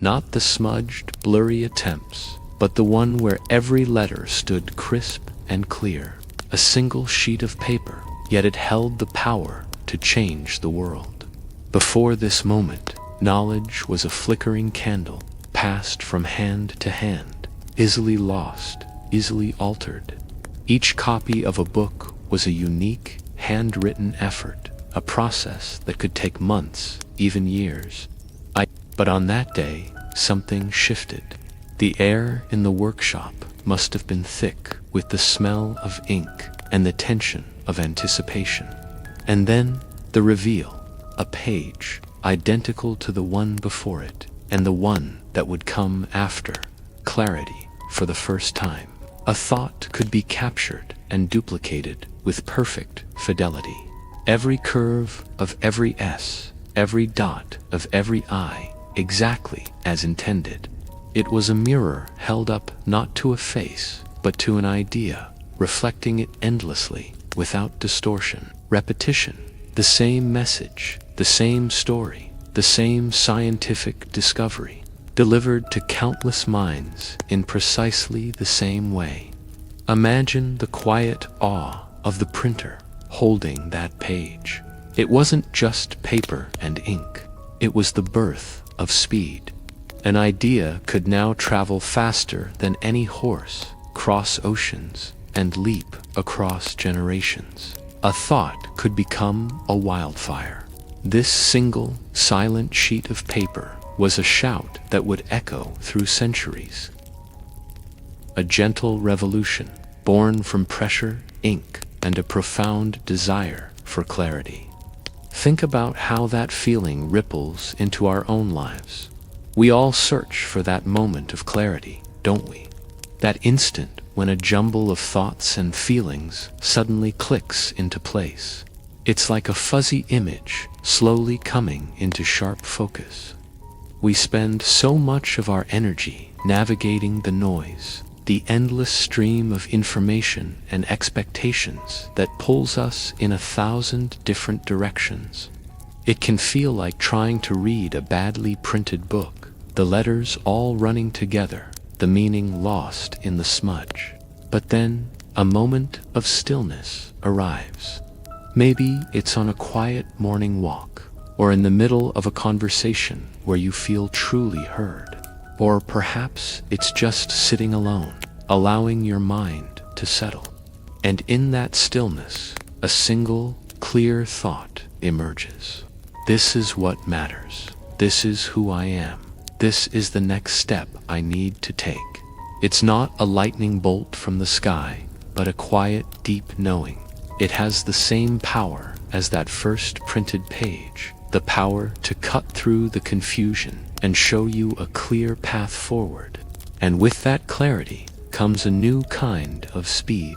Not the smudged, blurry attempts, but the one where every letter stood crisp and clear. A single sheet of paper, yet it held the power to change the world. Before this moment, knowledge was a flickering candle, passed from hand to hand, easily lost, easily altered. Each copy of a book was a unique, handwritten effort, a process that could take months, even years. But on that day, something shifted. The air in the workshop must have been thick with the smell of ink and the tension of anticipation. And then, the reveal, a page identical to the one before it, and the one that would come after. Clarity for the first time. A thought could be captured and duplicated with perfect fidelity. Every curve of every S, every dot of every I, exactly as intended. It was a mirror held up not to a face, but to an idea, reflecting it endlessly, without distortion. Repetition, the same message, the same story, the same scientific discovery, delivered to countless minds in precisely the same way. Imagine the quiet awe of the printer holding that page. It wasn't just paper and ink. It was the birth of speed. An idea could now travel faster than any horse, cross oceans, and leap across generations. A thought could become a wildfire. This single, silent sheet of paper was a shout that would echo through centuries. A gentle revolution, born from pressure, ink, and a profound desire for clarity. Think about how that feeling ripples into our own lives. We all search for that moment of clarity, don't we? That instant when a jumble of thoughts and feelings suddenly clicks into place. It's like a fuzzy image slowly coming into sharp focus. We spend so much of our energy navigating the noise, the endless stream of information and expectations that pulls us in 1,000 different directions. It can feel like trying to read a badly printed book, the letters all running together, the meaning lost in the smudge. But then, a moment of stillness arrives. Maybe it's on a quiet morning walk, or in the middle of a conversation where you feel truly heard. Or perhaps it's just sitting alone, allowing your mind to settle. And in that stillness, a single, clear thought emerges. This is what matters. This is who I am. This is the next step I need to take. It's not a lightning bolt from the sky, but a quiet, deep knowing. It has the same power as that first printed page, the power to cut through the confusion and show you a clear path forward. And with that clarity comes a new kind of speed.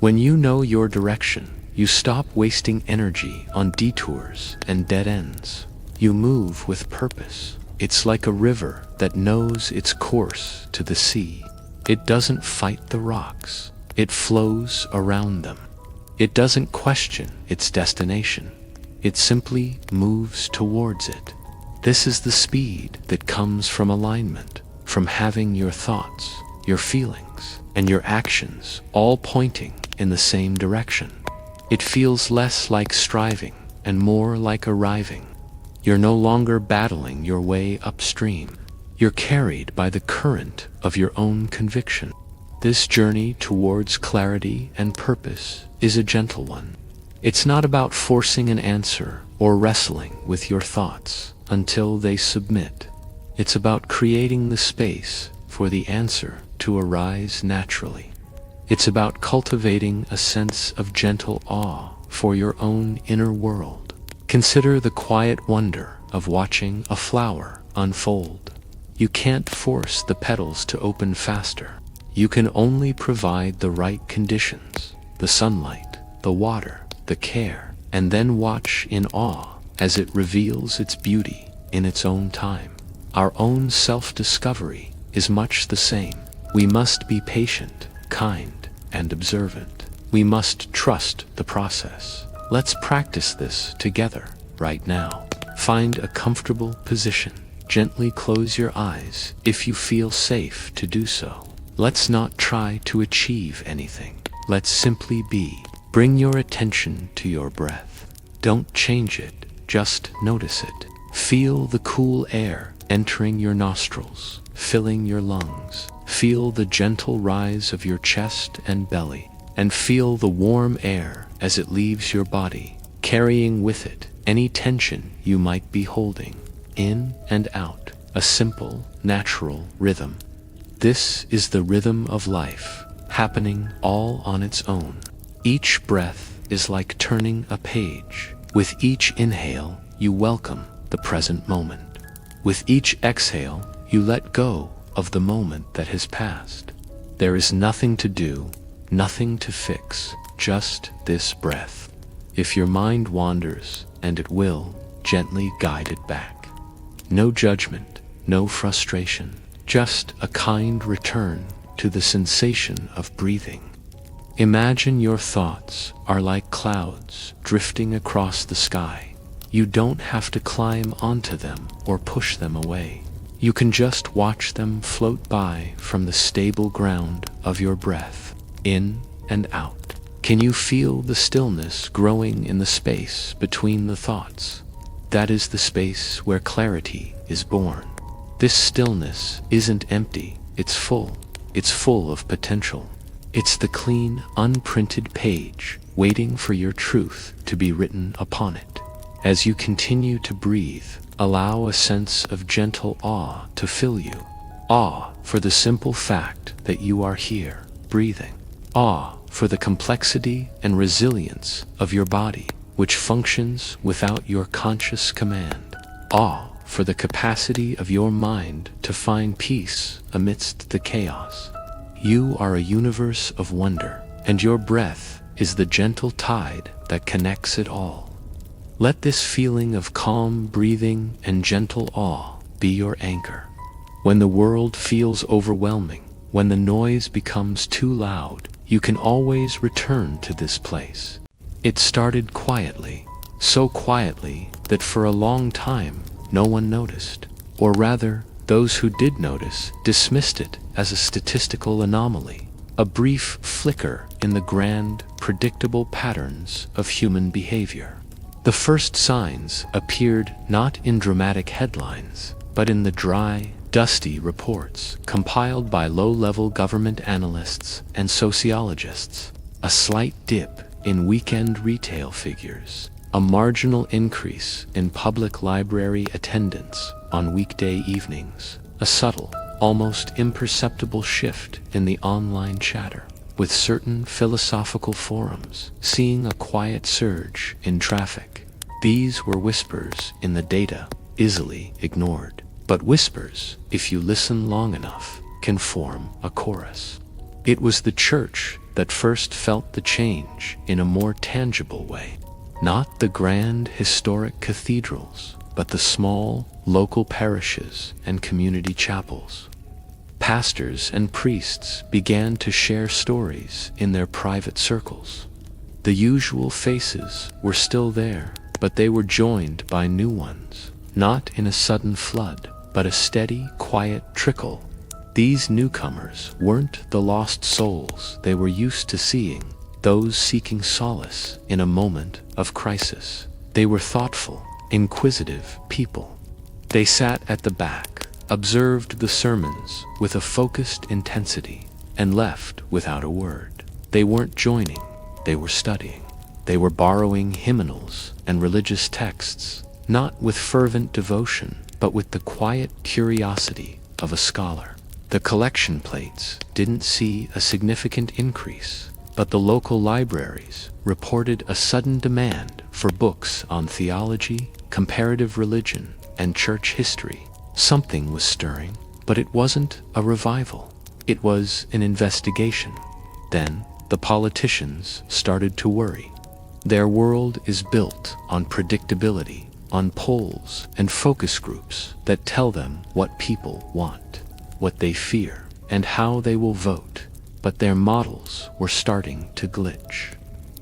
When you know your direction, you stop wasting energy on detours and dead ends. You move with purpose. It's like a river that knows its course to the sea. It doesn't fight the rocks. It flows around them. It doesn't question its destination. It simply moves towards it. This is the speed that comes from alignment, from having your thoughts, your feelings, and your actions all pointing in the same direction. It feels less like striving and more like arriving. You're no longer battling your way upstream. You're carried by the current of your own conviction. This journey towards clarity and purpose is a gentle one. It's not about forcing an answer or wrestling with your thoughts until they submit. It's about creating the space for the answer to arise naturally. It's about cultivating a sense of gentle awe for your own inner world. Consider the quiet wonder of watching a flower unfold. You can't force the petals to open faster. You can only provide the right conditions, the sunlight, the water, the care, and then watch in awe as it reveals its beauty in its own time. Our own self-discovery is much the same. We must be patient, kind, and observant. We must trust the process. Let's practice this together right now. Find a comfortable position. Gently close your eyes if you feel safe to do so. Let's not try to achieve anything. Let's simply be. Bring your attention to your breath. Don't change it, just notice it. Feel the cool air entering your nostrils, filling your lungs. Feel the gentle rise of your chest and belly, and feel the warm air as it leaves your body, carrying with it any tension you might be holding. In and out, a simple, natural rhythm. This is the rhythm of life, happening all on its own. Each breath is like turning a page. With each inhale, you welcome the present moment. With each exhale, you let go of the moment that has passed. There is nothing to do, nothing to fix, just this breath. If your mind wanders, and it will, gently guide it back. No judgment, no frustration, just a kind return to the sensation of breathing. Imagine your thoughts are like clouds drifting across the sky. You don't have to climb onto them or push them away. You can just watch them float by from the stable ground of your breath, in and out. Can you feel the stillness growing in the space between the thoughts? That is the space where clarity is born. This stillness isn't empty, it's full. It's full of potential. It's the clean, unprinted page waiting for your truth to be written upon it. As you continue to breathe, allow a sense of gentle awe to fill you. Awe for the simple fact that you are here, breathing. Awe for the complexity and resilience of your body, which functions without your conscious command. Awe for the capacity of your mind to find peace amidst the chaos. You are a universe of wonder, and your breath is the gentle tide that connects it all. Let this feeling of calm breathing and gentle awe be your anchor. When the world feels overwhelming, when the noise becomes too loud, you can always return to this place. It started quietly, so quietly that for a long time no one noticed. Or rather, those who did notice dismissed it as a statistical anomaly, a brief flicker in the grand, predictable patterns of human behavior. The first signs appeared not in dramatic headlines, but in the dry, dusty reports compiled by low-level government analysts and sociologists. A slight dip in weekend retail figures, a marginal increase in public library attendance on weekday evenings, a subtle, almost imperceptible shift in the online chatter, with certain philosophical forums seeing a quiet surge in traffic. These were whispers in the data, easily ignored. But whispers, if you listen long enough, can form a chorus. It was the church that first felt the change in a more tangible way. Not the grand historic cathedrals, but the small, local parishes and community chapels. Pastors and priests began to share stories in their private circles. The usual faces were still there, but they were joined by new ones, not in a sudden flood, but a steady, quiet trickle. These newcomers weren't the lost souls they were used to seeing, those seeking solace in a moment of crisis. They were thoughtful, inquisitive people. They sat at the back, observed the sermons with a focused intensity, and left without a word. They weren't joining, they were studying. They were borrowing hymnals and religious texts, not with fervent devotion, but with the quiet curiosity of a scholar. The collection plates didn't see a significant increase, but the local libraries reported a sudden demand for books on theology, comparative religion, and church history. Something was stirring, but it wasn't a revival. It was an investigation. Then the politicians started to worry. Their world is built on predictability, on polls and focus groups that tell them what people want, what they fear, and how they will vote. But their models were starting to glitch.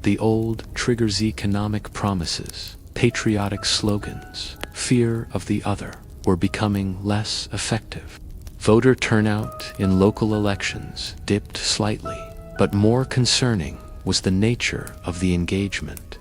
The old triggers economic promises, patriotic slogans, fear of the other. were becoming less effective. Voter turnout in local elections dipped slightly, but more concerning was the nature of the engagement.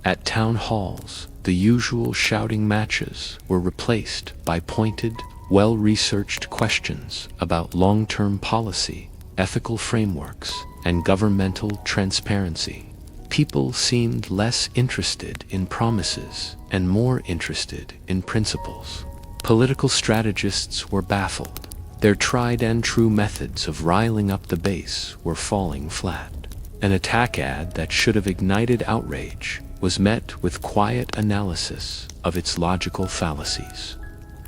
At town halls, the usual shouting matches were replaced by pointed, well-researched questions about long-term policy, ethical frameworks, and governmental transparency. People seemed less interested in promises and more interested in principles. Political strategists were baffled. Their tried-and-true methods of riling up the base were falling flat. An attack ad that should have ignited outrage was met with quiet analysis of its logical fallacies.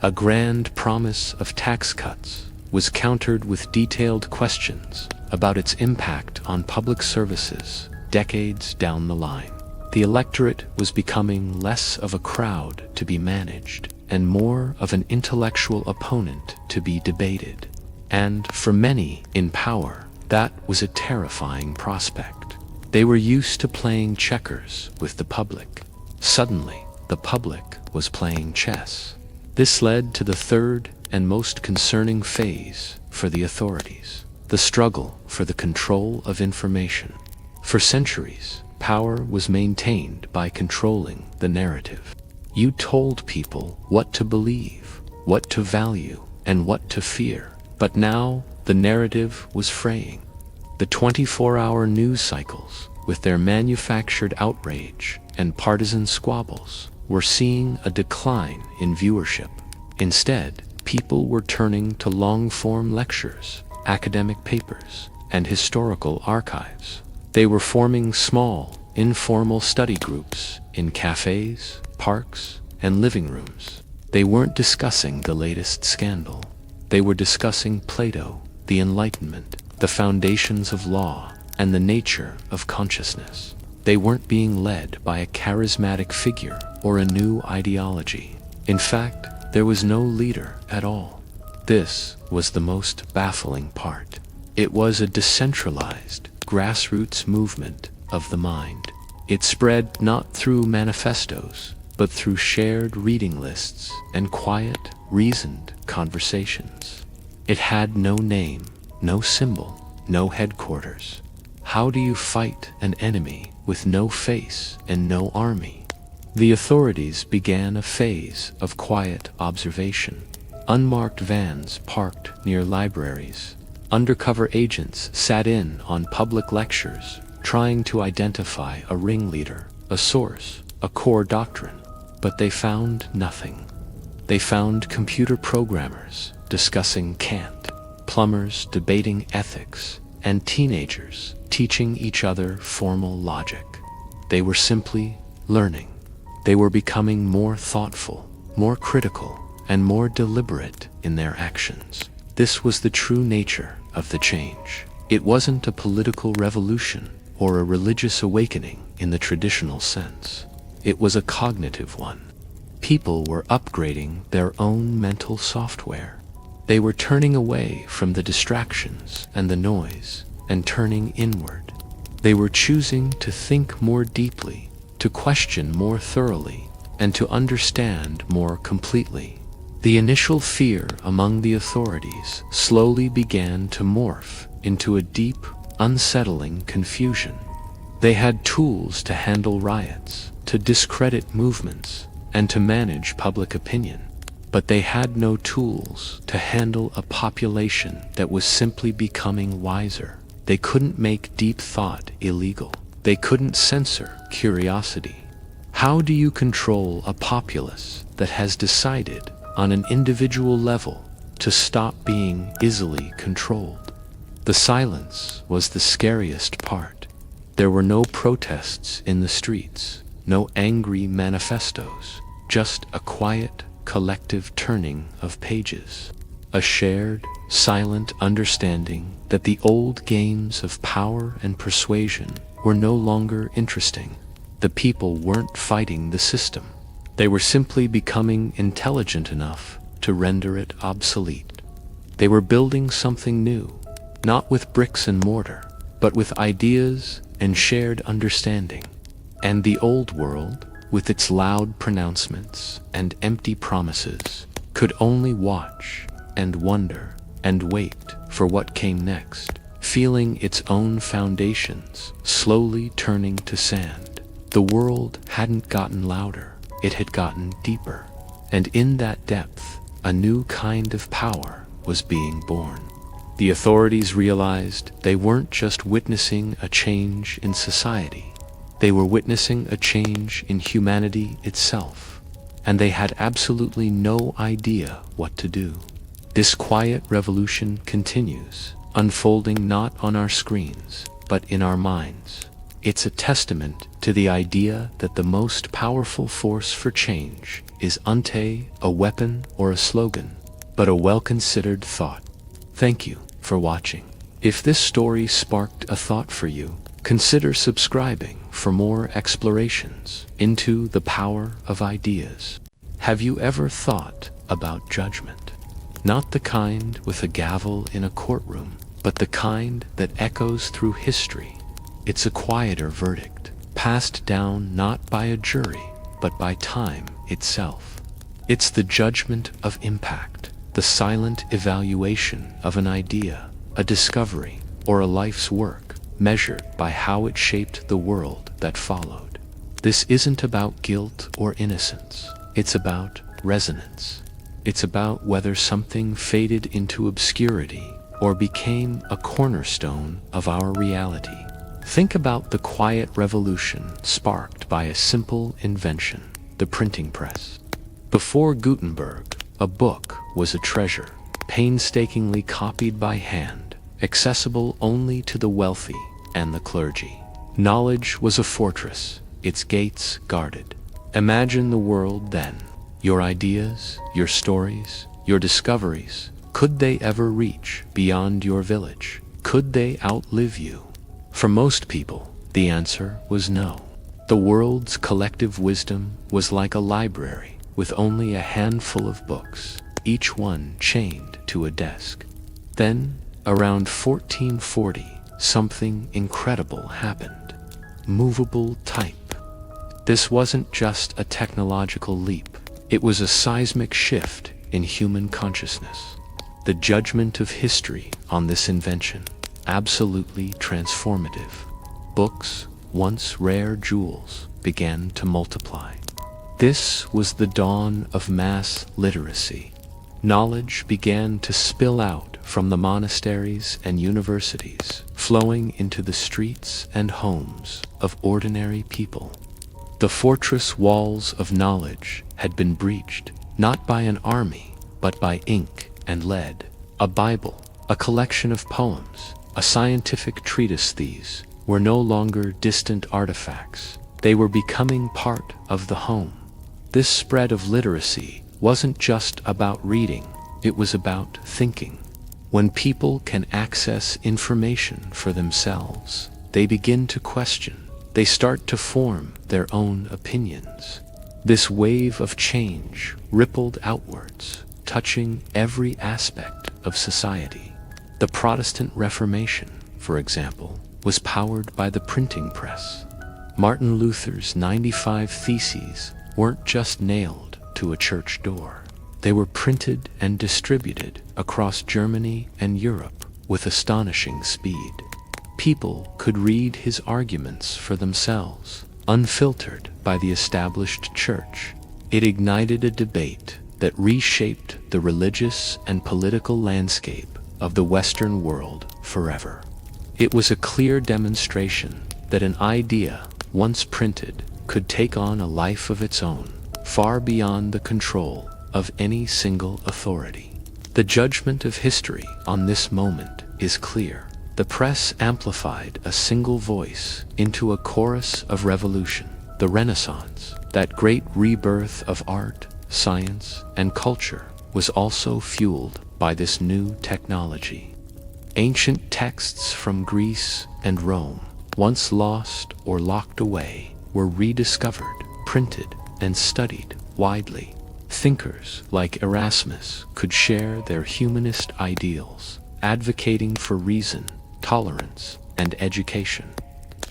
A grand promise of tax cuts was countered with detailed questions about its impact on public services decades down the line. The electorate was becoming less of a crowd to be managed and more of an intellectual opponent to be debated. And for many in power, that was a terrifying prospect. They were used to playing checkers with the public. Suddenly, the public was playing chess. This led to the third and most concerning phase for the authorities: the struggle for the control of information. For centuries, power was maintained by controlling the narrative. You told people what to believe, what to value, and what to fear. But now, the narrative was fraying. The 24-hour news cycles, with their manufactured outrage and partisan squabbles, were seeing a decline in viewership. Instead, people were turning to long-form lectures, academic papers, and historical archives. They were forming small, informal study groups in cafes, parks, and living rooms. They weren't discussing the latest scandal. They were discussing Plato, the Enlightenment, the foundations of law, and the nature of consciousness. They weren't being led by a charismatic figure or a new ideology. In fact, there was no leader at all. This was the most baffling part. It was a decentralized, grassroots movement of the mind. It spread not through manifestos, but through shared reading lists and quiet, reasoned conversations. It had no name, no symbol, no headquarters. How do you fight an enemy with no face and no army? The authorities began a phase of quiet observation. Unmarked vans parked near libraries. Undercover agents sat in on public lectures, trying to identify a ringleader, a source, a core doctrine. But they found nothing. They found computer programmers discussing Kant, plumbers debating ethics, and teenagers teaching each other formal logic. They were simply learning. They were becoming more thoughtful, more critical, and more deliberate in their actions. This was the true nature of the change. It wasn't a political revolution or a religious awakening in the traditional sense. It was a cognitive one. People were upgrading their own mental software. They were turning away from the distractions and the noise and turning inward. They were choosing to think more deeply, to question more thoroughly, and to understand more completely. The initial fear among the authorities slowly began to morph into a deep, unsettling confusion. They had tools to handle riots, to discredit movements, and to manage public opinion. But they had no tools to handle a population that was simply becoming wiser. They couldn't make deep thought illegal. They couldn't censor curiosity. How do you control a populace that has decided on an individual level to stop being easily controlled? The silence was the scariest part. There were no protests in the streets, no angry manifestos, just a quiet, collective turning of pages. A shared, silent understanding that the old games of power and persuasion were no longer interesting. The people weren't fighting the system. They were simply becoming intelligent enough to render it obsolete. They were building something new, not with bricks and mortar, but with ideas and shared understanding. And the old world, with its loud pronouncements and empty promises, could only watch and wonder and wait for what came next, feeling its own foundations slowly turning to sand. The world hadn't gotten louder, it had gotten deeper, and in that depth, a new kind of power was being born. The authorities realized they weren't just witnessing a change in society, they were witnessing a change in humanity itself, and they had absolutely no idea what to do. This quiet revolution continues, unfolding not on our screens, but in our minds. It's a testament to the idea that the most powerful force for change isn't a weapon or a slogan, but a well-considered thought. Thank you for watching. If this story sparked a thought for you, consider subscribing for more explorations into the power of ideas. Have you ever thought about judgment? Not the kind with a gavel in a courtroom, but the kind that echoes through history. It's a quieter verdict, passed down not by a jury, but by time itself. It's the judgment of impact, the silent evaluation of an idea, a discovery, or a life's work, measured by how it shaped the world that followed. This isn't about guilt or innocence. It's about resonance. It's about whether something faded into obscurity or became a cornerstone of our reality. Think about the quiet revolution sparked by a simple invention, the printing press. Before Gutenberg, a book was a treasure, painstakingly copied by hand, accessible only to the wealthy and the clergy. Knowledge was a fortress, its gates guarded. Imagine the world then. Your ideas, your stories, your discoveries, could they ever reach beyond your village? Could they outlive you? For most people, the answer was no. The world's collective wisdom was like a library with only a handful of books, each one chained to a desk. Then, around 1440, something incredible happened. Movable type. This wasn't just a technological leap. It was a seismic shift in human consciousness. The judgment of history on this invention, absolutely transformative. Books, once rare jewels, began to multiply. This was the dawn of mass literacy. Knowledge began to spill out from the monasteries and universities, flowing into the streets and homes of ordinary people. The fortress walls of knowledge had been breached, not by an army, but by ink and lead. A Bible, a collection of poems, a scientific treatise, these were no longer distant artifacts. They were becoming part of the home. This spread of literacy wasn't just about reading, it was about thinking. When people can access information for themselves, they begin to question. They start to form their own opinions. This wave of change rippled outwards, touching every aspect of society. The Protestant Reformation, for example, was powered by the printing press. Martin Luther's 95 Theses weren't just nailed to a church door. They were printed and distributed across Germany and Europe with astonishing speed. People could read his arguments for themselves, unfiltered by the established church. It ignited a debate that reshaped the religious and political landscape of the Western world forever. It was a clear demonstration that an idea, once printed, could take on a life of its own, far beyond the control of any single authority. The judgment of history on this moment is clear. The press amplified a single voice into a chorus of revolution, the Renaissance. That great rebirth of art, science, and culture was also fueled by this new technology. Ancient texts from Greece and Rome, once lost or locked away, were rediscovered, printed, and studied widely. Thinkers like Erasmus could share their humanist ideals, advocating for reason, tolerance, and education.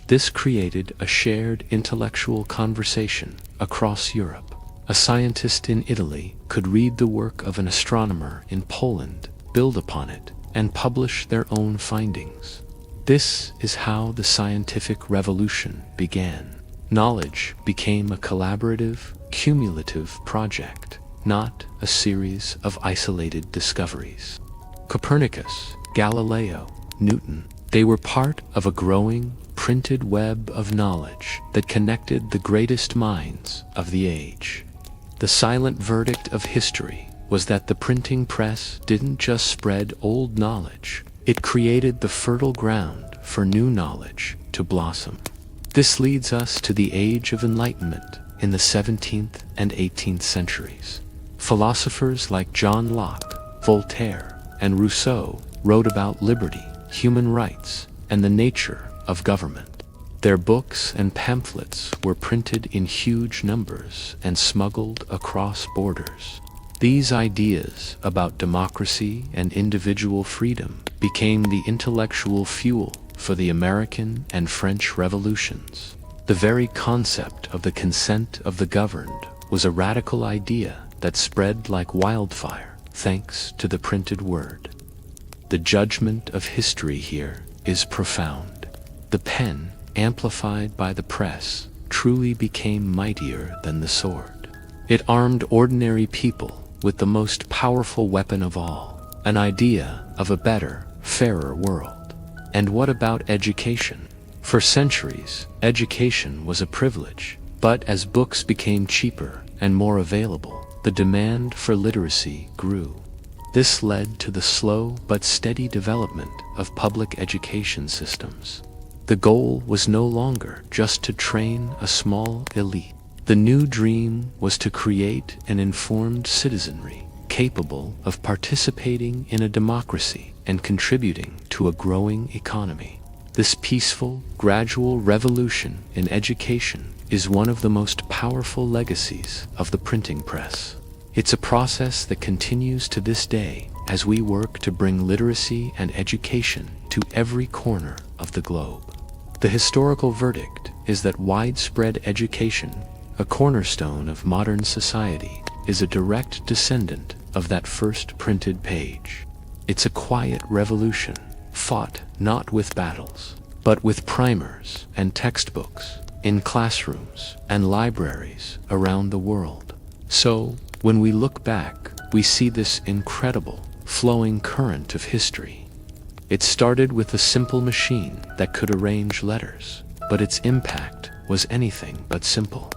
This created a shared intellectual conversation across Europe. A scientist in Italy could read the work of an astronomer in Poland, build upon it, and publish their own findings. This is how the scientific revolution began. Knowledge became a collaborative, cumulative project, not a series of isolated discoveries. Copernicus, Galileo, Newton, they were part of a growing, printed web of knowledge that connected the greatest minds of the age. The silent verdict of history was that the printing press didn't just spread old knowledge, it created the fertile ground for new knowledge to blossom. This leads us to the Age of Enlightenment in the 17th and 18th centuries. Philosophers like John Locke, Voltaire, and Rousseau wrote about liberty, human rights, and the nature of government. Their books and pamphlets were printed in huge numbers and smuggled across borders. These ideas about democracy and individual freedom became the intellectual fuel for the American and French revolutions. The very concept of the consent of the governed was a radical idea that spread like wildfire thanks to the printed word. The judgment of history here is profound. The pen, amplified by the press, truly became mightier than the sword. It armed ordinary people with the most powerful weapon of all, an idea of a better, fairer world. And what about education? For centuries, education was a privilege, but as books became cheaper and more available, the demand for literacy grew. This led to the slow but steady development of public education systems. The goal was no longer just to train a small elite. The new dream was to create an informed citizenry capable of participating in a democracy and contributing to a growing economy. This peaceful, gradual revolution in education is one of the most powerful legacies of the printing press. It's a process that continues to this day as we work to bring literacy and education to every corner of the globe. The historical verdict is that widespread education, a cornerstone of modern society, is a direct descendant of that first printed page. It's a quiet revolution, fought not with battles, but with primers and textbooks in classrooms and libraries around the world. So, when we look back, we see this incredible, flowing current of history. It started with a simple machine that could arrange letters, but its impact was anything but simple.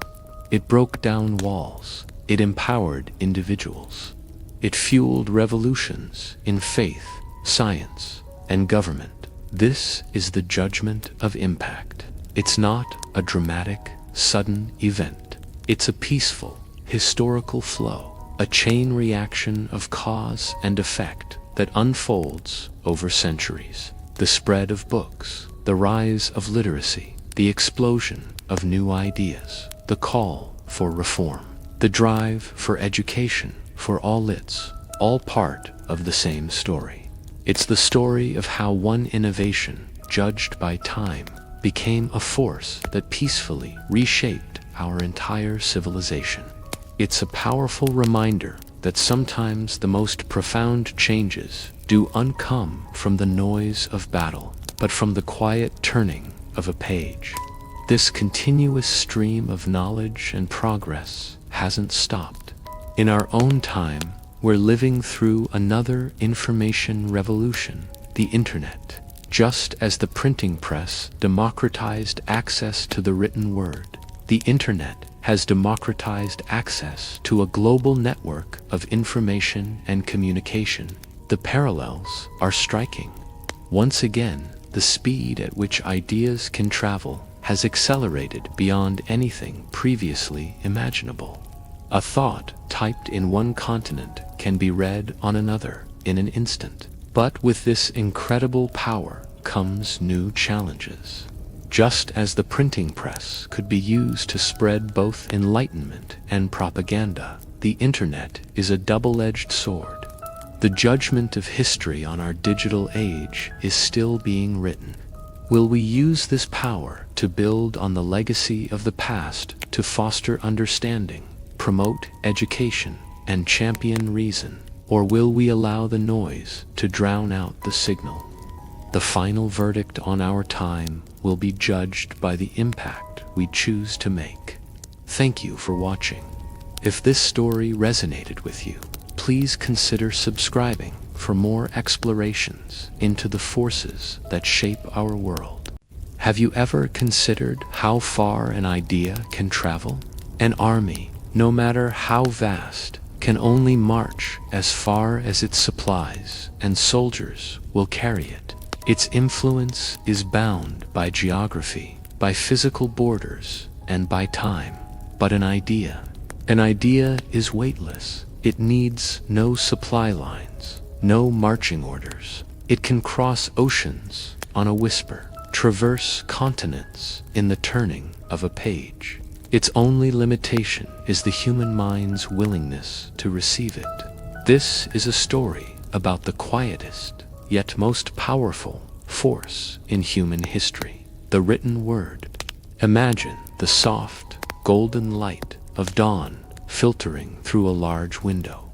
It broke down walls. It empowered individuals. It fueled revolutions in faith, science, and government. This is the judgment of impact. It's not a dramatic, sudden event. It's a peaceful, historical flow, a chain reaction of cause and effect that unfolds over centuries. The spread of books, the rise of literacy, the explosion of new ideas, the call for reform, the drive for education for all part of the same story. It's the story of how one innovation, judged by time, became a force that peacefully reshaped our entire civilization. It's a powerful reminder that sometimes the most profound changes do uncome from the noise of battle, but from the quiet turning of a page. This continuous stream of knowledge and progress hasn't stopped. In our own time, we're living through another information revolution, the internet. Just as the printing press democratized access to the written word, the internet has democratized access to a global network of information and communication. The parallels are striking. Once again, the speed at which ideas can travel has accelerated beyond anything previously imaginable. A thought typed in one continent can be read on another in an instant. But with this incredible power comes new challenges. Just as the printing press could be used to spread both enlightenment and propaganda, the internet is a double-edged sword. The judgment of history on our digital age is still being written. Will we use this power to build on the legacy of the past, to foster understanding, promote education and champion reason, or will we allow the noise to drown out the signal? The final verdict on our time will be judged by the impact we choose to make. Thank you for watching. If this story resonated with you, please consider subscribing for more explorations into the forces that shape our world. Have you ever considered how far an idea can travel? An army, no matter how vast, can only march as far as its supplies and soldiers will carry it. Its influence is bound by geography, by physical borders, and by time. But an idea is weightless. It needs no supply lines, no marching orders. It can cross oceans on a whisper, traverse continents in the turning of a page. Its only limitation is the human mind's willingness to receive it. This is a story about the quietest, yet most powerful force in human history, the written word. Imagine the soft, golden light of dawn filtering through a large window.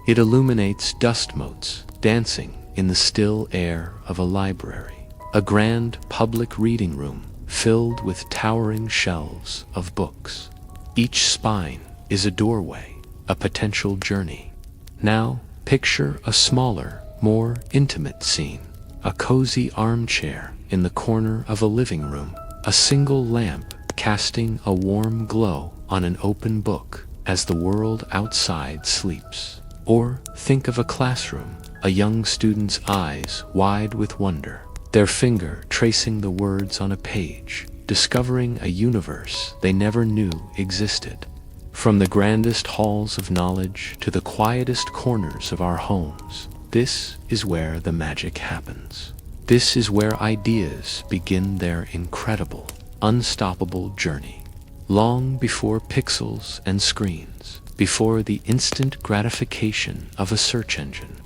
It illuminates dust motes dancing in the still air of a library, a grand public reading room filled with towering shelves of books. Each spine is a doorway, a potential journey. Now, picture a smaller, more intimate scene. A cozy armchair in the corner of a living room, a single lamp casting a warm glow on an open book as the world outside sleeps. Or think of a classroom, a young student's eyes wide with wonder, their finger tracing the words on a page, discovering a universe they never knew existed. From the grandest halls of knowledge to the quietest corners of our homes, this is where the magic happens. This is where ideas begin their incredible, unstoppable journey. Long before pixels and screens, before the instant gratification of a search engine,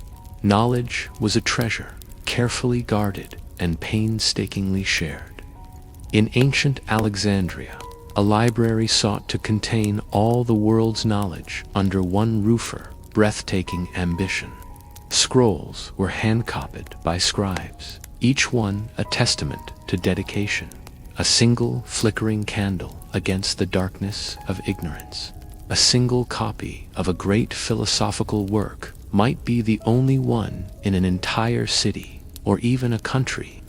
knowledge was a treasure, carefully guarded and painstakingly shared. In ancient Alexandria, a library sought to contain all the world's knowledge under one roof for breathtaking ambition. Scrolls were hand-copied by scribes, each one a testament to dedication, a single flickering candle against the darkness of ignorance. A single copy of a great philosophical work might be the only one in an entire city or even a country.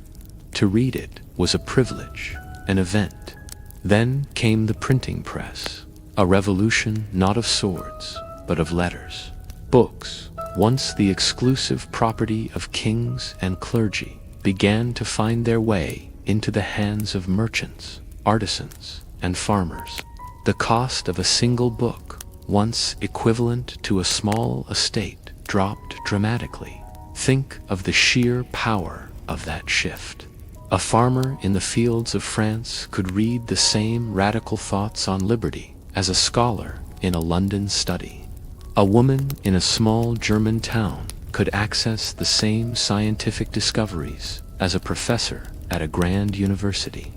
To read it was a privilege, an event. Then came the printing press, a revolution not of swords, but of letters. Books, once the exclusive property of kings and clergy, began to find their way into the hands of merchants, artisans, and farmers. The cost of a single book, once equivalent to a small estate, dropped dramatically. Think of the sheer power of that shift. A farmer in the fields of France could read the same radical thoughts on liberty as a scholar in a London study. A woman in a small German town could access the same scientific discoveries as a professor at a grand university.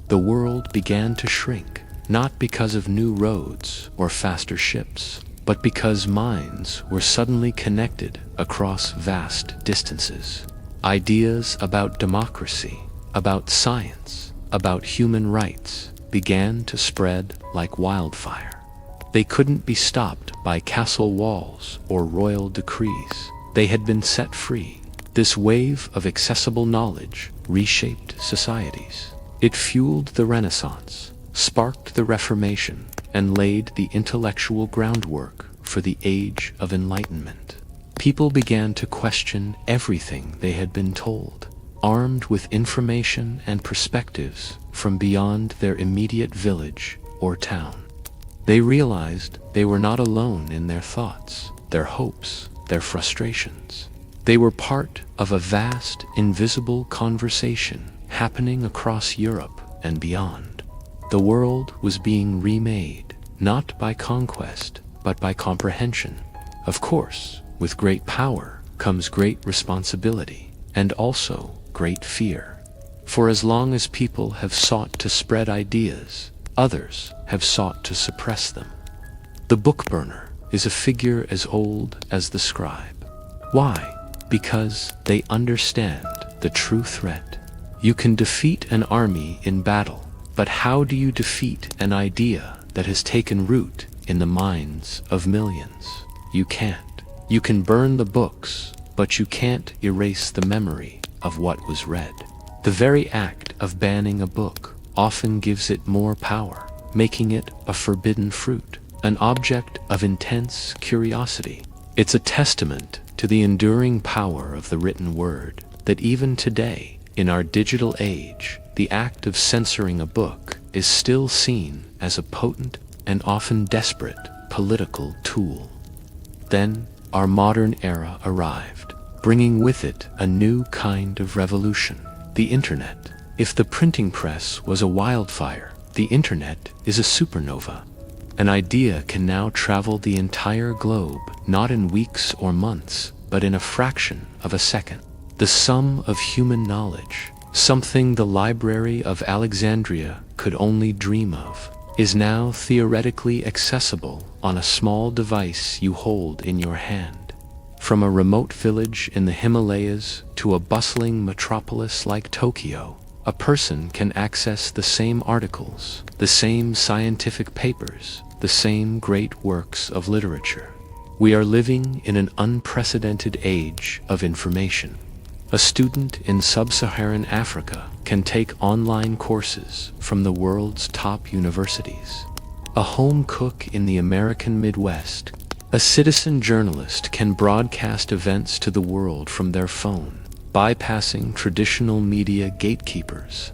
The world began to shrink, not because of new roads or faster ships, but because minds were suddenly connected across vast distances. Ideas about democracy, about science, about human rights began to spread like wildfire. They couldn't be stopped by castle walls or royal decrees. They had been set free. This wave of accessible knowledge reshaped societies. It fueled the Renaissance, sparked the Reformation, and laid the intellectual groundwork for the Age of Enlightenment. People began to question everything they had been told, armed with information and perspectives from beyond their immediate village or town. They realized they were not alone in their thoughts, their hopes, their frustrations. They were part of a vast, invisible conversation happening across Europe and beyond. The world was being remade, not by conquest, but by comprehension. Of course, with great power comes great responsibility, and also great fear. For as long as people have sought to spread ideas, others have sought to suppress them. The book burner is a figure as old as the scribe. Why? Because they understand the true threat. You can defeat an army in battle, but how do you defeat an idea that has taken root in the minds of millions? You can't. You can burn the books, but you can't erase the memory of what was read. The very act of banning a book often gives it more power, making it a forbidden fruit, an object of intense curiosity. It's a testament to the enduring power of the written word, that even today, in our digital age, the act of censoring a book is still seen as a potent and often desperate political tool. Then, our modern era arrived, bringing with it a new kind of revolution, the internet. If the printing press was a wildfire, the internet is a supernova. An idea can now travel the entire globe, not in weeks or months, but in a fraction of a second. The sum of human knowledge, something the Library of Alexandria could only dream of, is now theoretically accessible on a small device you hold in your hand. From a remote village in the Himalayas to a bustling metropolis like Tokyo, a person can access the same articles, the same scientific papers, the same great works of literature. We are living in an unprecedented age of information. A student in sub-Saharan Africa can take online courses from the world's top universities. A home cook in the American Midwest, a citizen journalist can broadcast events to the world from their phone, bypassing traditional media gatekeepers.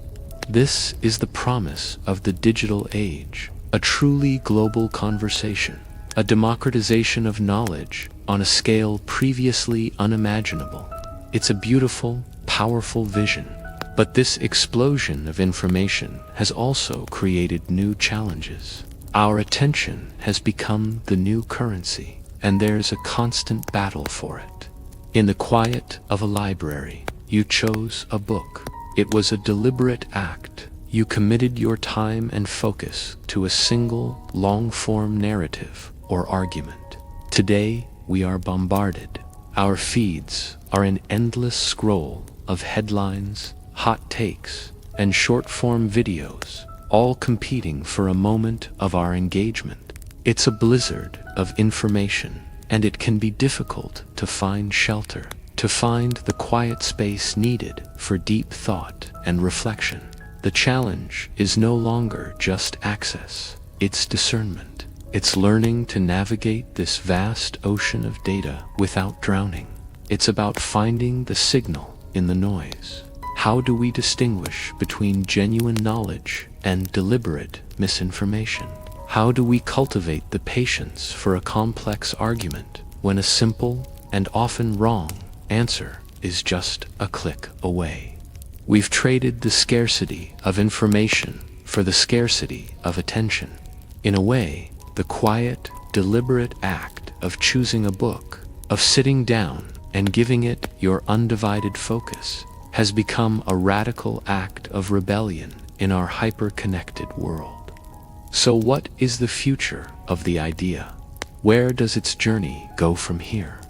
This is the promise of the digital age, a truly global conversation, a democratization of knowledge on a scale previously unimaginable. It's a beautiful, powerful vision, but this explosion of information has also created new challenges. Our attention has become the new currency, and there's a constant battle for it. In the quiet of a library, you chose a book. It was a deliberate act. You committed your time and focus to a single, long-form narrative or argument. Today, we are bombarded. Our feeds are an endless scroll of headlines, hot takes, and short-form videos, all competing for a moment of our engagement. It's a blizzard of information, and it can be difficult to find shelter, to find the quiet space needed for deep thought and reflection. The challenge is no longer just access, it's discernment. It's learning to navigate this vast ocean of data without drowning. It's about finding the signal in the noise. How do we distinguish between genuine knowledge and deliberate misinformation? How do we cultivate the patience for a complex argument when a simple and often wrong answer is just a click away? We've traded the scarcity of information for the scarcity of attention. In a way, the quiet, deliberate act of choosing a book, of sitting down and giving it your undivided focus, has become a radical act of rebellion in our hyper-connected world. So what is the future of the idea? Where does its journey go from here?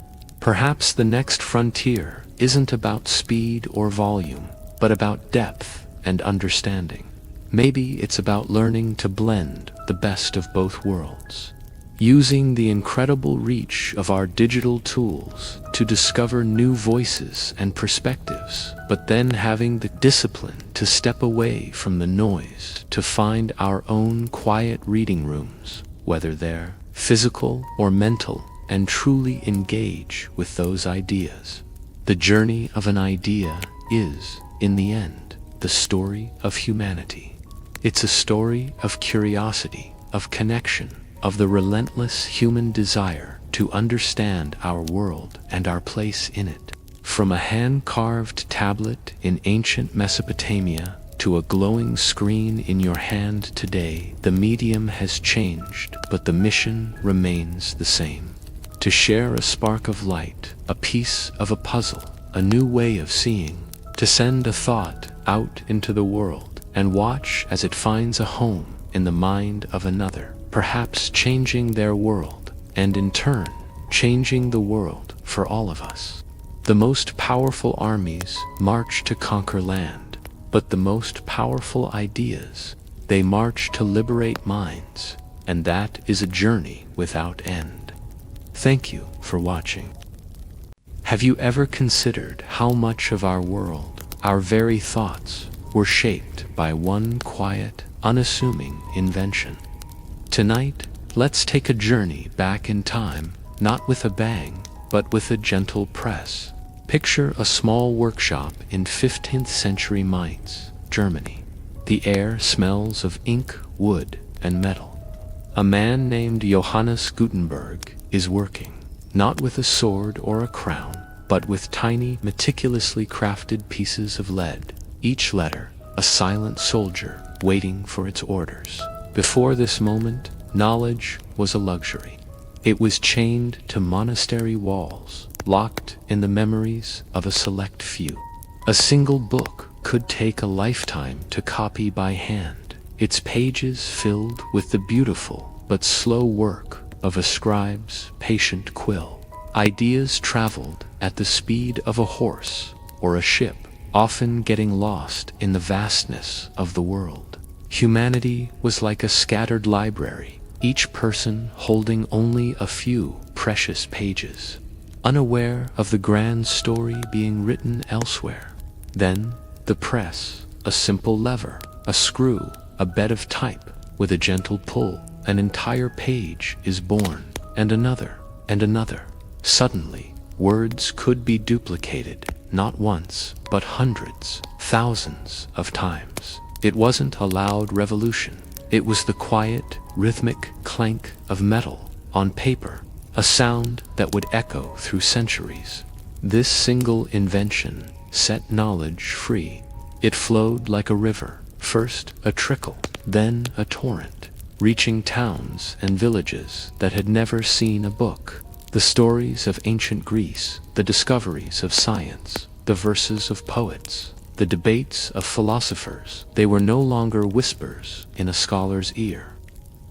Perhaps the next frontier isn't about speed or volume, but about depth and understanding. Maybe it's about learning to blend the best of both worlds, using the incredible reach of our digital tools to discover new voices and perspectives, but then having the discipline to step away from the noise to find our own quiet reading rooms, whether they're physical or mental, and truly engage with those ideas. The journey of an idea is, in the end, the story of humanity. It's a story of curiosity, of connection, of the relentless human desire to understand our world and our place in it. From a hand-carved tablet in ancient Mesopotamia to a glowing screen in your hand today, the medium has changed, but the mission remains the same. To share a spark of light, a piece of a puzzle, a new way of seeing, to send a thought out into the world and watch as it finds a home in the mind of another. perhaps changing their world, and in turn, changing the world for all of us. The most powerful armies march to conquer land, but the most powerful ideas, they march to liberate minds, and that is a journey without end. Thank you for watching. Have you ever considered how much of our world, our very thoughts, were shaped by one quiet, unassuming invention? Tonight, let's take a journey back in time, not with a bang, but with a gentle press. Picture a small workshop in 15th century Mainz, Germany. The air smells of ink, wood, and metal. A man named Johannes Gutenberg is working, not with a sword or a crown, but with tiny, meticulously crafted pieces of lead, each letter a silent soldier waiting for its orders. Before this moment, knowledge was a luxury. It was chained to monastery walls, locked in the memories of a select few. A single book could take a lifetime to copy by hand, its pages filled with the beautiful but slow work of a scribe's patient quill. Ideas traveled at the speed of a horse or a ship, often getting lost in the vastness of the world. Humanity was like a scattered library, each person holding only a few precious pages, unaware of the grand story being written elsewhere. Then, the press, a simple lever, a screw, a bed of type, with a gentle pull, an entire page is born, and another, and another. Suddenly, words could be duplicated, not once, but hundreds, thousands of times. It wasn't a loud revolution. It was the quiet, rhythmic clank of metal on paper, a sound that would echo through centuries. This single invention set knowledge free. It flowed like a river, first a trickle, then a torrent, reaching towns and villages that had never seen a book. The stories of ancient Greece, the discoveries of science, the verses of poets, the debates of philosophers, they were no longer whispers in a scholar's ear.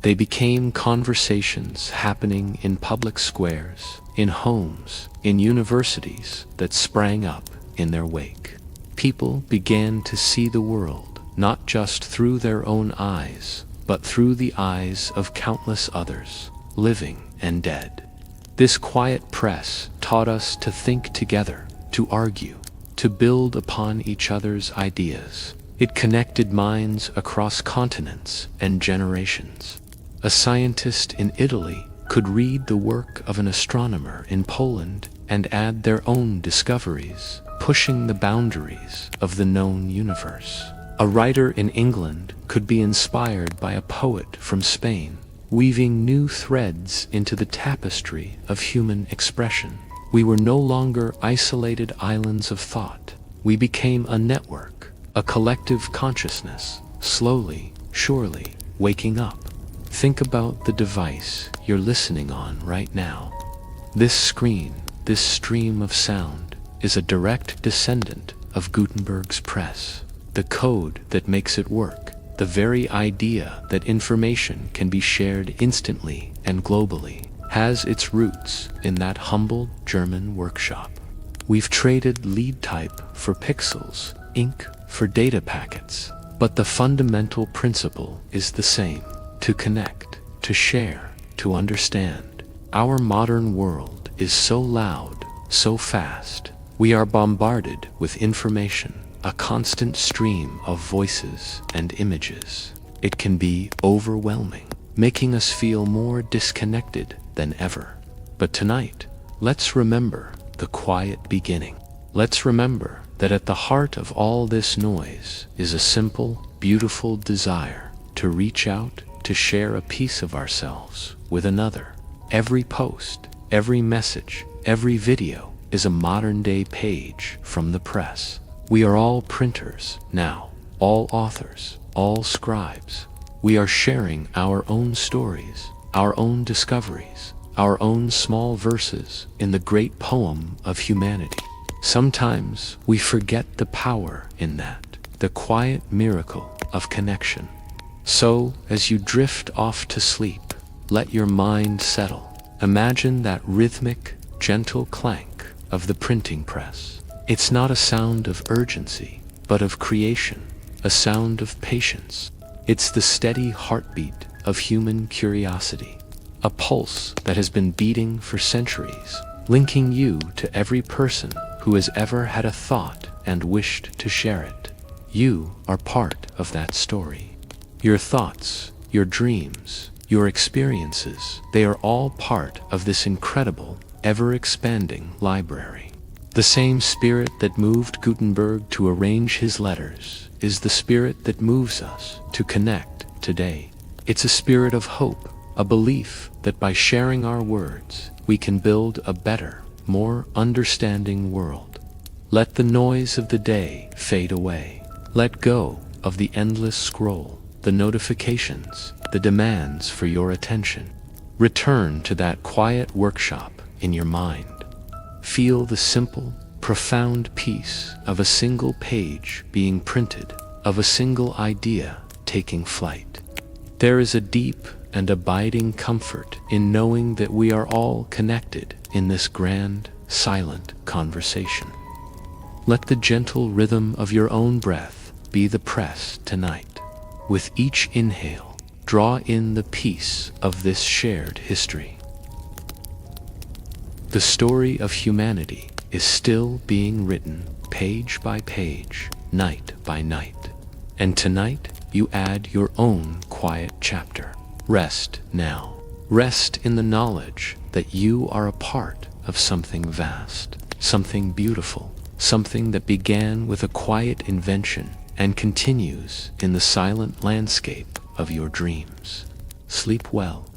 They became conversations happening in public squares, in homes, in universities that sprang up in their wake. People began to see the world not just through their own eyes, but through the eyes of countless others, living and dead. This quiet press taught us to think together, to argue, to build upon each other's ideas. It connected minds across continents and generations. A scientist in Italy could read the work of an astronomer in Poland and add their own discoveries, pushing the boundaries of the known universe. A writer in England could be inspired by a poet from Spain, weaving new threads into the tapestry of human expression. We were no longer isolated islands of thought. We became a network, a collective consciousness, slowly, surely, waking up. Think about the device you're listening on right now. This screen, this stream of sound, is a direct descendant of Gutenberg's press. The code that makes it work, the very idea that information can be shared instantly and globally, has its roots in that humble German workshop. We've traded lead type for pixels, ink for data packets, but the fundamental principle is the same: to connect, to share, to understand. Our modern world is so loud, so fast. We are bombarded with information, a constant stream of voices and images. It can be overwhelming, making us feel more disconnected than ever. But tonight, let's remember the quiet beginning. Let's remember that at the heart of all this noise is a simple, beautiful desire to reach out, to share a piece of ourselves with another. Every post, every message, every video is a modern-day page from the press. We are all printers now, all authors, all scribes. We are sharing our own stories, our own discoveries, our own small verses in the great poem of humanity. Sometimes we forget the power in that, the quiet miracle of connection. So, as you drift off to sleep, let your mind settle. Imagine that rhythmic, gentle clank of the printing press. It's not a sound of urgency, but of creation, a sound of patience. It's the steady heartbeat of human curiosity, a pulse that has been beating for centuries, linking you to every person who has ever had a thought and wished to share it. You are part of that story. Your thoughts, your dreams, your experiences, they are all part of this incredible, ever-expanding library. The same spirit that moved Gutenberg to arrange his letters is the spirit that moves us to connect today. It's a spirit of hope, a belief that by sharing our words, we can build a better, more understanding world. Let the noise of the day fade away. Let go of the endless scroll, the notifications, the demands for your attention. Return to that quiet workshop in your mind. Feel the simple, profound peace of a single page being printed, of a single idea taking flight. There is a deep and abiding comfort in knowing that we are all connected in this grand, silent conversation. Let the gentle rhythm of your own breath be the press tonight. With each inhale, draw in the peace of this shared history. The story of humanity is still being written page by page, night by night. And tonight, you add your own quiet chapter. Rest now. Rest in the knowledge that you are a part of something vast, something beautiful, something that began with a quiet invention and continues in the silent landscape of your dreams. Sleep well.